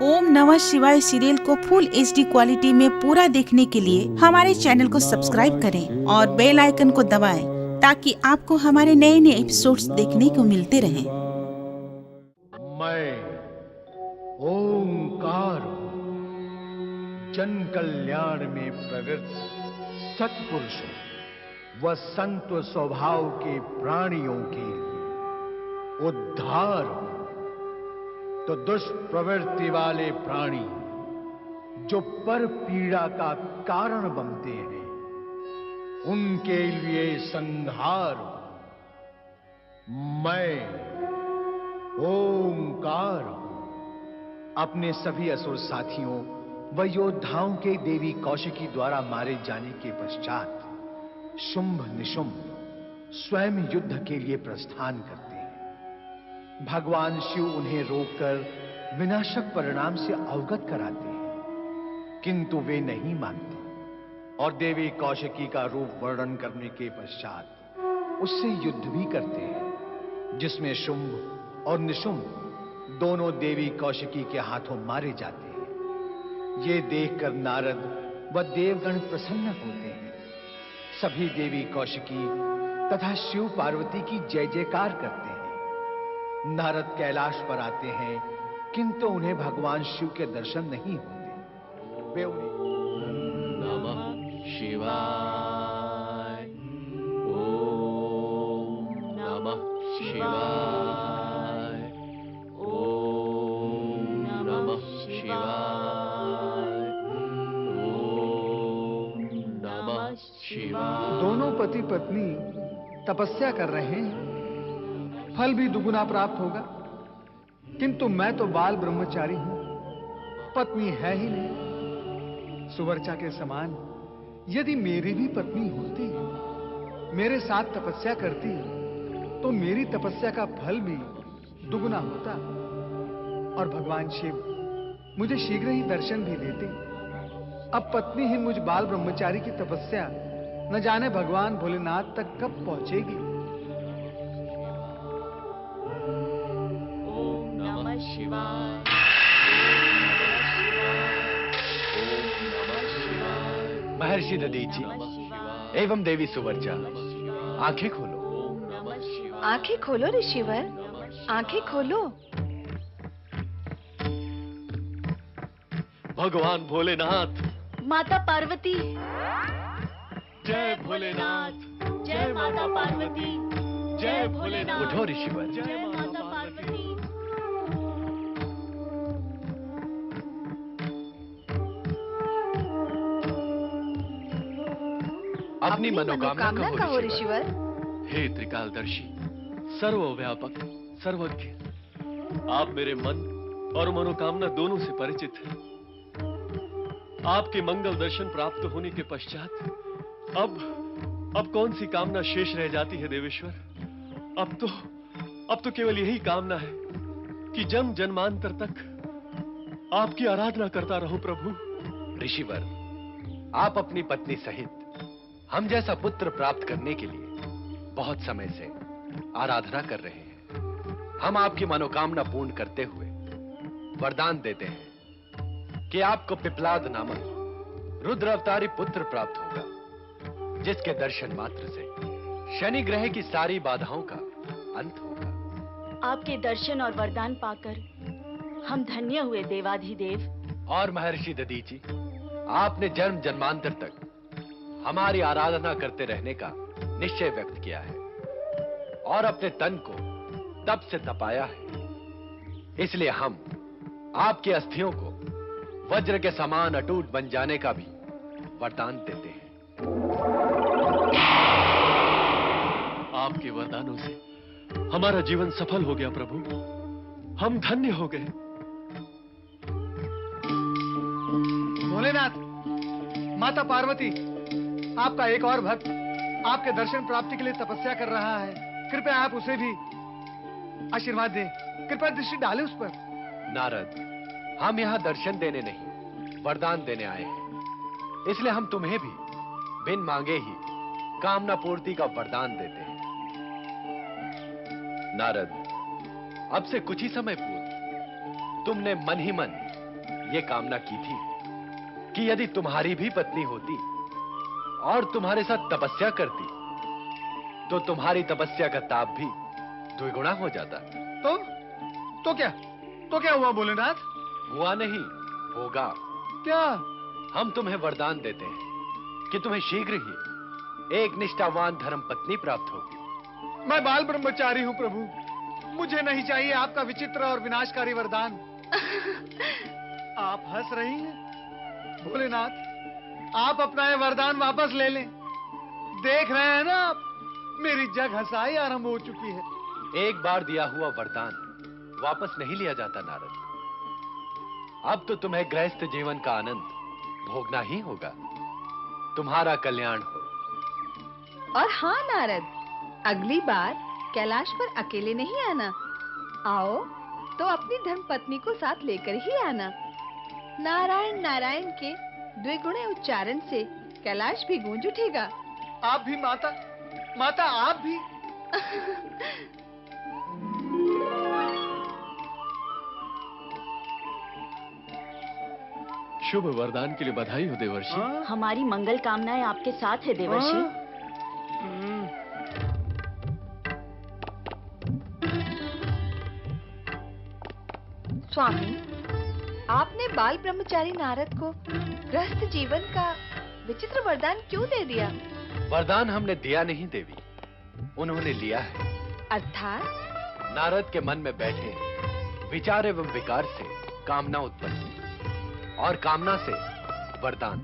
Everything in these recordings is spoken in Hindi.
ओम नमः शिवाय सीरियल को फुल HD क्वालिटी में पूरा देखने के लिए हमारे चैनल को सब्सक्राइब करें और बेल आइकन को दबाएं ताकि आपको हमारे नए नए एपिसोड्स देखने को मिलते रहें। मैं ओंकार हूं, जन कल्याण में प्रवृत्त सत्पुरुष व संत स्वभाव के प्राणियों के लिए उद्धार हूं। तो दुष्प्रवृत्ति वाले प्राणी जो पर पीड़ा का कारण बनते हैं, उनके लिए संहार हूं। मैं ओंकार हूं। अपने सभी असुर साथियों व योद्धाओं के देवी कौशिकी द्वारा मारे जाने के पश्चात शुंभ निशुंभ स्वयं युद्ध के लिए प्रस्थान करते हैं। भगवान शिव उन्हें रोककर विनाशक परिणाम से अवगत कराते हैं, किंतु वे नहीं मानते और देवी कौशिकी का रूप वर्णन करने के पश्चात उससे युद्ध भी करते हैं, जिसमें शुंभ और निशुंभ दोनों देवी कौशिकी के हाथों मारे जाते हैं। ये देखकर नारद व देवगण प्रसन्न होते हैं। सभी देवी कौशिकी तथा शिव पार्वती की जय जयकार करते हैं। नारद कैलाश पर आते हैं, किंतु उन्हें भगवान शिव के दर्शन नहीं होते। वे उन्हें नमः शिवाय, ओम नमः शिवाय, ओम नमः शिवाय, ओम नमः शिवाय। दोनों पति पत्नी तपस्या कर रहे हैं, फल भी दुगुना प्राप्त होगा, किंतु मैं तो बाल ब्रह्मचारी हूं, पत्नी है ही नहीं। सुवर्चा के समान यदि मेरी भी पत्नी होती, मेरे साथ तपस्या करती, तो मेरी तपस्या का फल भी दुगुना होता और भगवान शिव मुझे शीघ्र ही दर्शन भी देते। अब पत्नीहीन मुझ बाल ब्रह्मचारी की तपस्या न जाने भगवान भोलेनाथ तक कब पहुंचेगी। शिवाय, महर्षि दधीचि एवं देवी सुवर्चा, आंखें खोलो। आंखें खोलो ऋषिवर, आंखें खोलो। भगवान भोलेनाथ, माता पार्वती, जय भोलेनाथ, जय माता पार्वती, जय भोलेनाथ। उठो ऋषिवर, जय माता पार्वती। अपनी मनोकामना कहो ऋषिवर। हे त्रिकालदर्शी, सर्वव्यापक, सर्वज्ञ, आप मेरे मन और मनोकामना दोनों से परिचित हैं। आपके मंगल दर्शन प्राप्त होने के पश्चात अब कौन सी कामना शेष रह जाती है देवेश्वर? अब तो केवल यही कामना है कि जन्म जन्मांतर तक आपकी आराधना करता रहूं प्रभु। ऋषिवर, आप अपनी पत्नी सहित हम जैसा पुत्र प्राप्त करने के लिए बहुत समय से आराधना कर रहे हैं। हम आपकी मनोकामना पूर्ण करते हुए वरदान देते हैं कि आपको पिपलाद नामक रुद्र अवतारी पुत्र प्राप्त होगा, जिसके दर्शन मात्र से शनि ग्रह की सारी बाधाओं का अंत होगा। आपके दर्शन और वरदान पाकर हम धन्य हुए देवाधिदेव। और महर्षि दधीचि, आपने जन्म जन्मांतर तक हमारी आराधना करते रहने का निश्चय व्यक्त किया है और अपने तन को तप से तपाया है। इसलिए हम आपकी अस्थियों को वज्र के समान अटूट बन जाने का भी वरदान देते हैं। आपके वरदानों से हमारा जीवन सफल हो गया प्रभु, हम धन्य हो गए। भोलेनाथ, माता पार्वती, आपका एक और भक्त आपके दर्शन प्राप्ति के लिए तपस्या कर रहा है। कृपया आप उसे भी आशीर्वाद दें, कृपया दृष्टि डालें उस पर। नारद, हम यहां दर्शन देने नहीं, वरदान देने आए हैं। इसलिए हम तुम्हें भी बिन मांगे ही कामना पूर्ति का वरदान देते हैं। नारद, अब से कुछ ही समय पूर्व तुमने मन ही मन ये कामना की थी कि यदि तुम्हारी भी पत्नी होती और तुम्हारे साथ तपस्या करती तो तुम्हारी तपस्या का ताप भी द्विगुना हो जाता। तो क्या हुआ भोलेनाथ? हुआ नहीं, होगा। क्या? हम तुम्हें वरदान देते हैं कि तुम्हें शीघ्र ही एक निष्ठावान धर्म पत्नी प्राप्त होगी। मैं बाल ब्रह्मचारी हूँ प्रभु, मुझे नहीं चाहिए आपका विचित्र और विनाशकारी वरदान। आप हंस रही हैं? भोलेनाथ, आप अपना ये वरदान वापस ले लें। देख रहे हैं ना आप, मेरी जग हंसाई आरंभ हो चुकी है। एक बार दिया हुआ वरदान वापस नहीं लिया जाता नारद। अब तो तुम्हें गृहस्थ जीवन का आनंद भोगना ही होगा। तुम्हारा कल्याण हो। और हाँ नारद, अगली बार कैलाश पर अकेले नहीं आना। आओ तो अपनी धर्मपत्नी को साथ लेकर ही आना। नारायण नारायण के द्विगुणे उच्चारण से कैलाश भी गूंज उठेगा। आप भी माता, माता आप भी। शुभ वरदान के लिए बधाई हो देवर्षि। हमारी मंगल कामनाएं आपके साथ है देवर्षि। स्वामी, आपने बाल ब्रह्मचारी नारद को गृहस्थ जीवन का विचित्र वरदान क्यों दे दिया? वरदान हमने दिया नहीं देवी, उन्होंने लिया है। अर्थात? नारद के मन में बैठे विचार एवं विकार से कामना उत्पन्न हुई और कामना से वरदान।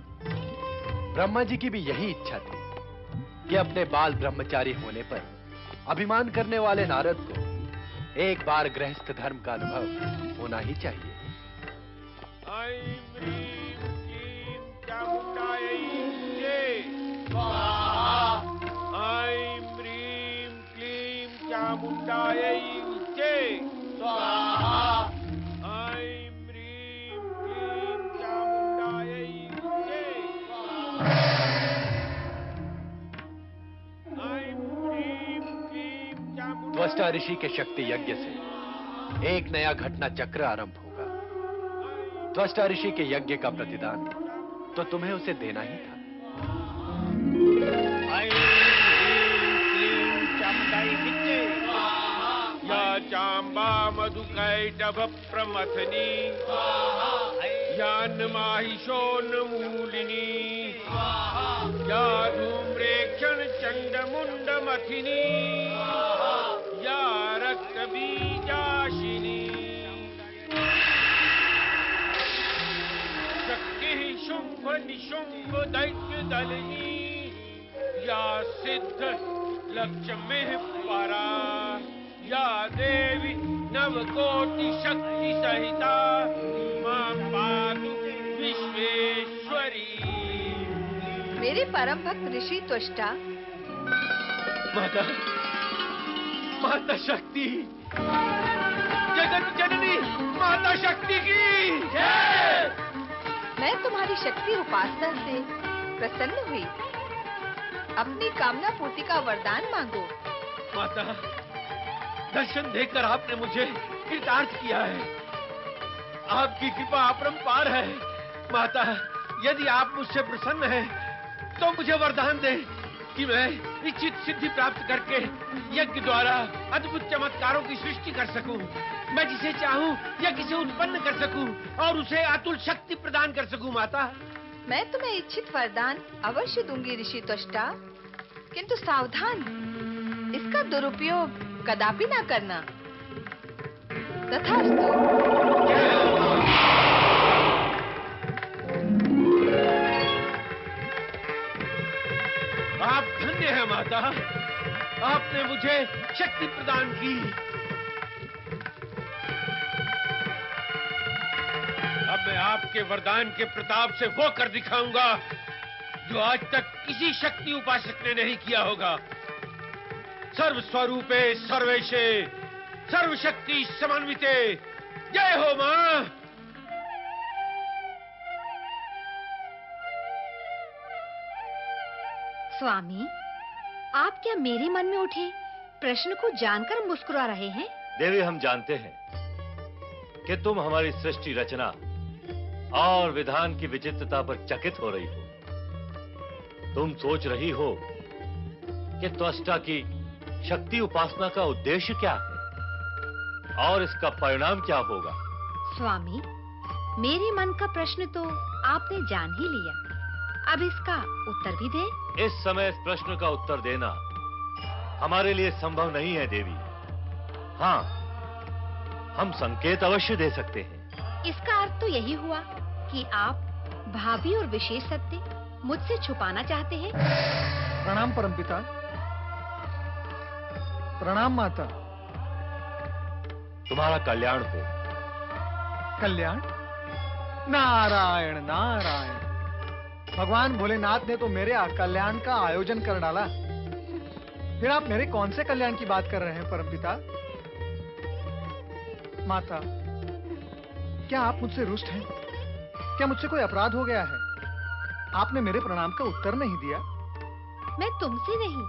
ब्रह्मा जी की भी यही इच्छा थी कि अपने बाल ब्रह्मचारी होने पर अभिमान करने वाले नारद को एक बार गृहस्थ धर्म का अनुभव होना ही चाहिए। ऐं ह्रीं क्लीं चामुण्डायै जय स्वाहा। ऐं ह्रीं क्लीं चामुण्डायै जय स्वाहा। ऐं ह्रीं क्लीं चामुण्डायै जय स्वाहा। ऐं ह्रीं क्लीं चामुण्डायै। त्वष्टा ऋषि के शक्ति यज्ञ से एक नया घटना चक्र आरंभ होगा। त्वष्टा ऋषि के यज्ञ का प्रतिदान तो तुम्हें उसे देना ही था। ऐं ह्रीं क्लीं चामुण्डायै विद्ये या चाम्बा मधुकैटभ प्रमथनी या नमाहिषोन्मूलिनी या धूम्रेक्षण चण्डमुण्डमथिनी या रक्तबीजाशिनी शक्तिः शुम्भ निशुम्भ दैत्य दलिनी या सिद्ध लक्ष्मीः परा या देवी नवकोटि शक्ति सहिता मां पातु विश्वेश्वरी। मेरे परम भक्त ऋषि त्वष्टा, माता, माता शक्ति, जगत जननी माता शक्ति की जय। मैं तुम्हारी शक्ति उपासना से प्रसन्न हुई। अपनी कामना पूर्ति का वरदान मांगो। माता, दर्शन देकर आपने मुझे कृतार्थ किया है। आपकी कृपा अपरंपार है। माता, यदि आप मुझसे प्रसन्न हैं, तो मुझे वरदान दें कि मैं इच्छित सिद्धि प्राप्त करके यज्ञ द्वारा अद्भुत चमत्कारों की सृष्टि कर सकूं। मैं जिसे चाहूं यज्ञ से उत्पन्न कर सकूं और उसे अतुल शक्ति प्रदान कर सकूं। माता, मैं तुम्हें इच्छित वरदान अवश्य दूंगी ऋषि त्वष्टा, किंतु सावधान, इसका दुरुपयोग कदापि ना करना। तथास्तु। आप धन्य हैं माता, आपने मुझे शक्ति प्रदान की। अब मैं आपके वरदान के प्रताप से वो कर दिखाऊंगा जो आज तक किसी शक्ति उपासक ने नहीं किया होगा। सर्व स्वरूपे सर्वेशे सर्वशक्ति समन्विते जय हो मां। स्वामी, आप क्या मेरे मन में उठे प्रश्न को जानकर मुस्कुरा रहे हैं? देवी, हम जानते हैं कि तुम हमारी सृष्टि रचना और विधान की विचित्रता पर चकित हो रही हो। तुम सोच रही हो कि त्वष्टा की शक्ति उपासना का उद्देश्य क्या है और इसका परिणाम क्या होगा। स्वामी, मेरे मन का प्रश्न तो आपने जान ही लिया, अब इसका उत्तर भी दें। इस समय इस प्रश्न का उत्तर देना हमारे लिए संभव नहीं है देवी। हाँ, हम संकेत अवश्य दे सकते हैं। इसका अर्थ तो यही हुआ कि आप भाभी और विशेष सत्य मुझसे छुपाना चाहते हैं। प्रणाम परमपिता। प्रणाम माता। तुम्हारा कल्याण हो। कल्याण? नारायण नारायण। भगवान भोलेनाथ ने तो मेरे कल्याण का आयोजन कर डाला, फिर आप मेरे कौन से कल्याण की बात कर रहे हैं परमपिता? माता, क्या आप मुझसे रुष्ट हैं? क्या मुझसे कोई अपराध हो गया है? आपने मेरे प्रणाम का उत्तर नहीं दिया। मैं तुमसे नहीं,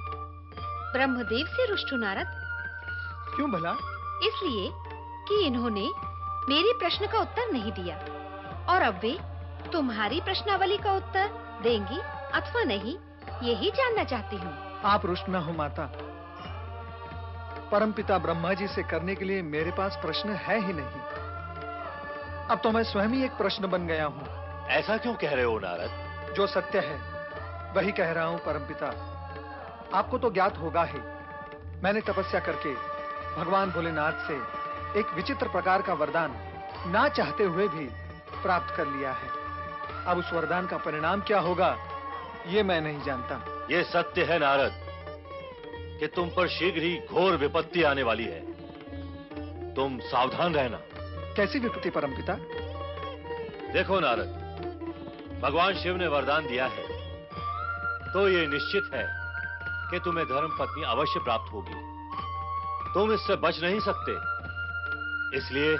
ब्रह्मदेव से रुष्ट हूं नारद। क्यों भला? इसलिए कि इन्होंने मेरे प्रश्न का उत्तर नहीं दिया और अब वे तुम्हारी प्रश्नावली का उत्तर देंगी अथवा नहीं, यही जानना चाहती हूँ। आप रुष्ट न हो माता। परमपिता ब्रह्मा जी से करने के लिए मेरे पास प्रश्न है ही नहीं। अब तो मैं स्वयं ही एक प्रश्न बन गया हूँ। ऐसा क्यों कह रहे हो नारद? जो सत्य है वही कह रहा हूँ परमपिता। आपको तो ज्ञात होगा ही, मैंने तपस्या करके भगवान भोलेनाथ से एक विचित्र प्रकार का वरदान ना चाहते हुए भी प्राप्त कर लिया है। अब उस वरदान का परिणाम क्या होगा ये मैं नहीं जानता। ये सत्य है नारद कि तुम पर शीघ्र ही घोर विपत्ति आने वाली है। तुम सावधान रहना। कैसी विपत्ति परमपिता? देखो नारद, भगवान शिव ने वरदान दिया है तो ये निश्चित है कि तुम्हें धर्म पत्नी अवश्य प्राप्त होगी। तुम इससे बच नहीं सकते, इसलिए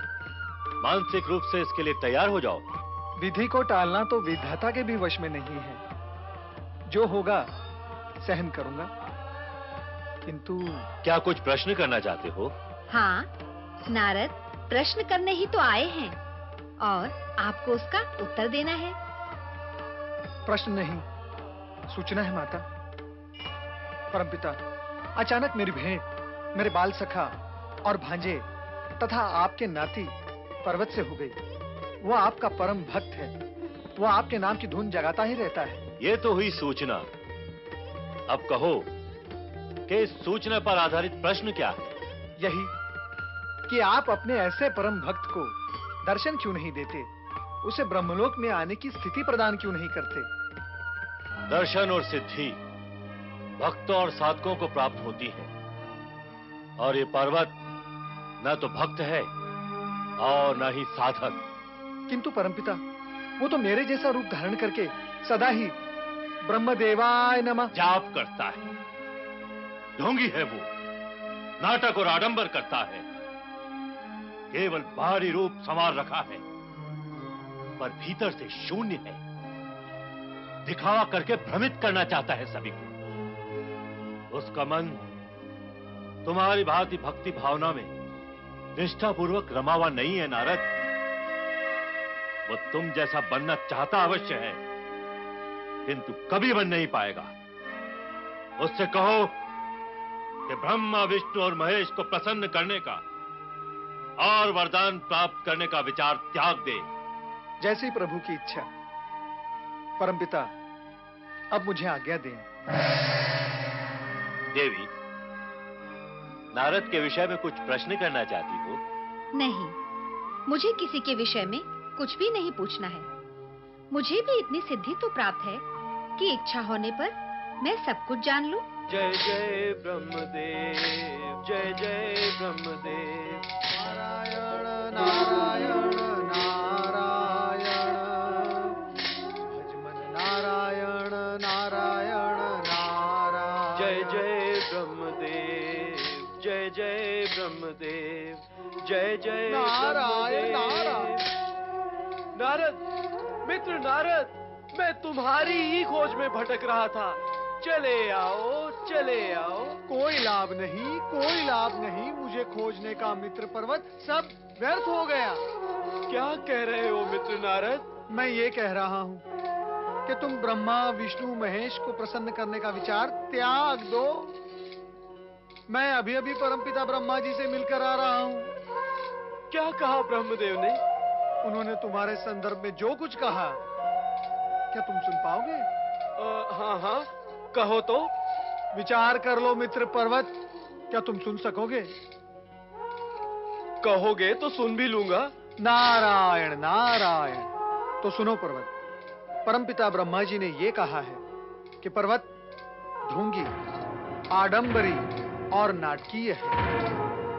मानसिक रूप से इसके लिए तैयार हो जाओ। विधि को टालना तो विधाता के भी वश में नहीं है। जो होगा सहन करूंगा। किंतु क्या कुछ प्रश्न करना चाहते हो? हाँ नारद, प्रश्न करने ही तो आए हैं और आपको उसका उत्तर देना है। प्रश्न नहीं, सूचना है माता। परमपिता, अचानक मेरी भेंट मेरे बाल सखा और भांजे तथा आपके नाती पर्वत से हो गई। वो आपका परम भक्त है, वो आपके नाम की धुन जगाता ही रहता है। ये तो हुई सूचना। अब कहो कि इस सूचना पर आधारित प्रश्न क्या है? यही कि आप अपने ऐसे परम भक्त को दर्शन क्यों नहीं देते, उसे ब्रह्मलोक में आने की स्थिति प्रदान क्यों नहीं करते? दर्शन और सिद्धि भक्तों और साधकों को प्राप्त होती है और ये पर्वत न तो भक्त है और न ही साधक। किंतु परमपिता, वो तो मेरे जैसा रूप धारण करके सदा ही ब्रह्मदेवाय नमः जाप करता है। ढोंगी है वो, नाटक और आडंबर करता है, केवल बाहरी रूप संवार रखा है पर भीतर से शून्य है। दिखावा करके भ्रमित करना चाहता है सभी को। उसका मन तुम्हारी भांति भक्ति भावना में निष्ठापूर्वक रमा हुआ नहीं है नारद। वो तुम जैसा बनना चाहता अवश्य है किंतु कभी बन नहीं पाएगा। उससे कहो कि ब्रह्मा विष्णु और महेश को प्रसन्न करने का और वरदान प्राप्त करने का विचार त्याग दे। जैसी प्रभु की इच्छा। परमपिता, अब मुझे आज्ञा दें। देवी, नारद के विषय में कुछ प्रश्न करना चाहती हो? नहीं, मुझे किसी के विषय में कुछ भी नहीं पूछना है। मुझे भी इतनी सिद्धि तो प्राप्त है कि इच्छा होने पर मैं सब कुछ जान लूं। जय जय ब्रह्मदेव, जय जय ब्रह्मदेव। नारायण नारायण नारायण, भजमन नारायण नारायण नारायण। जय जय ब्रह्मदेव, जय जय ब्रह्मदेव, जय जय नारायण ब्रह्मदेव। नारद, मित्र नारद, मैं तुम्हारी ही खोज में भटक रहा था। चले आओ, चले आओ। कोई लाभ नहीं, कोई लाभ नहीं। मुझे खोजने का मित्र पर्वत सब व्यर्थ हो गया। क्या कह रहे हो मित्र नारद? मैं ये कह रहा हूं कि तुम ब्रह्मा विष्णु महेश को प्रसन्न करने का विचार त्याग दो। मैं अभी अभी परमपिता ब्रह्मा जी से मिलकर आ रहा हूं। क्या कहा ब्रह्मदेव ने? उन्होंने तुम्हारे संदर्भ में जो कुछ कहा, क्या तुम सुन पाओगे? हाँ हाँ, कहो तो। विचार कर लो मित्र पर्वत, क्या तुम सुन सकोगे? कहोगे तो सुन भी लूंगा। नारायण नारायण। तो सुनो पर्वत, परमपिता ब्रह्मा जी ने ये कहा है कि पर्वत ढोंगी, आडंबरी और नाटकीय है।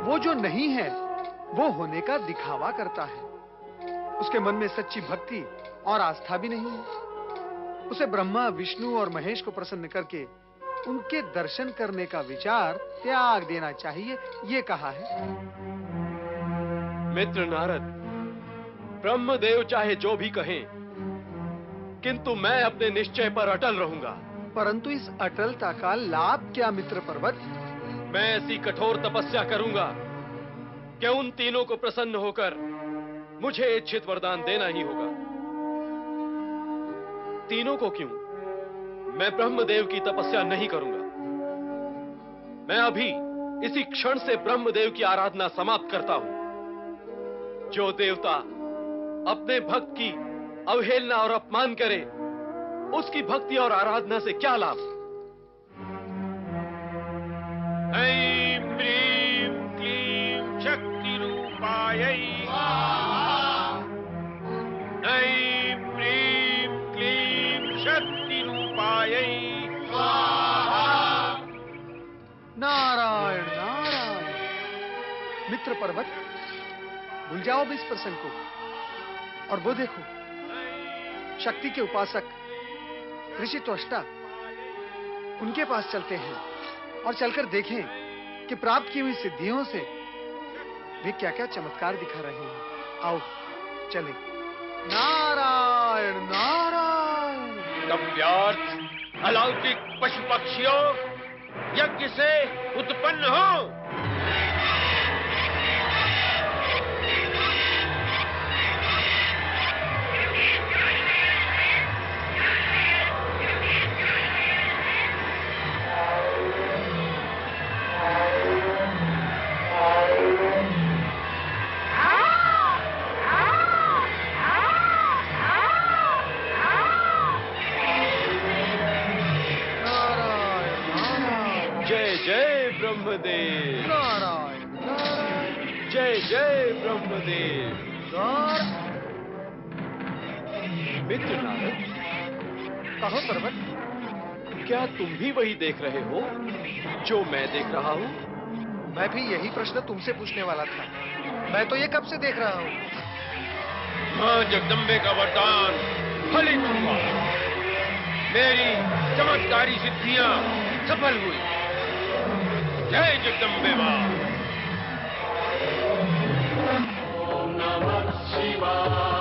वो जो नहीं है वो होने का दिखावा करता है। उसके मन में सच्ची भक्ति और आस्था भी नहीं है। उसे ब्रह्मा विष्णु और महेश को प्रसन्न करके उनके दर्शन करने का विचार त्याग देना चाहिए, ये कहा है। मित्र नारद, ब्रह्मदेव चाहे जो भी कहें, किंतु मैं अपने निश्चय पर अटल रहूंगा। परंतु इस अटलता का लाभ क्या मित्र पर्वत? मैं ऐसी कठोर तपस्या करूंगा कि उन तीनों को प्रसन्न होकर मुझे इच्छित वरदान देना ही होगा। तीनों को क्यों? मैं ब्रह्मदेव की तपस्या नहीं करूंगा। मैं अभी इसी क्षण से ब्रह्मदेव की आराधना समाप्त करता हूं। जो देवता अपने भक्त की अवहेलना और अपमान करे, उसकी भक्ति और आराधना से क्या लाभ? ऐं ह्रीं क्लीं शक्ति रूपायै ऐं ह्रीं क्लीं शक्ति रूपायै नारायण नारायण। मित्र पर्वत, भूल जाओ भी इस प्रसंग को और वो देखो, शक्ति के उपासक ऋषि त्वष्टा, उनके पास चलते हैं और चलकर देखें कि प्राप्त की हुई सिद्धियों से वे क्या क्या चमत्कार दिखा रहे हैं। आओ चलें। नारायण नारायण। दम्भ्यार्थ अलौकिक पशु पक्षियों यज्ञ से उत्पन्न हो। ब्रह्मदेव, नारायण नारायण। जय जय ब्रह्मदेव। मित्र नारद, कहो पर्वत, क्या तुम भी वही देख रहे हो जो मैं देख रहा हूँ? मैं भी यही प्रश्न तुमसे पूछने वाला था। मैं तो ये कब से देख रहा हूँ। मां जगदम्बे का वरदान फलित हुआ। मेरी चमत्कारी सिद्धियां सफल हुई। जय जगदम्बे मां। ओम नमः शिवाय।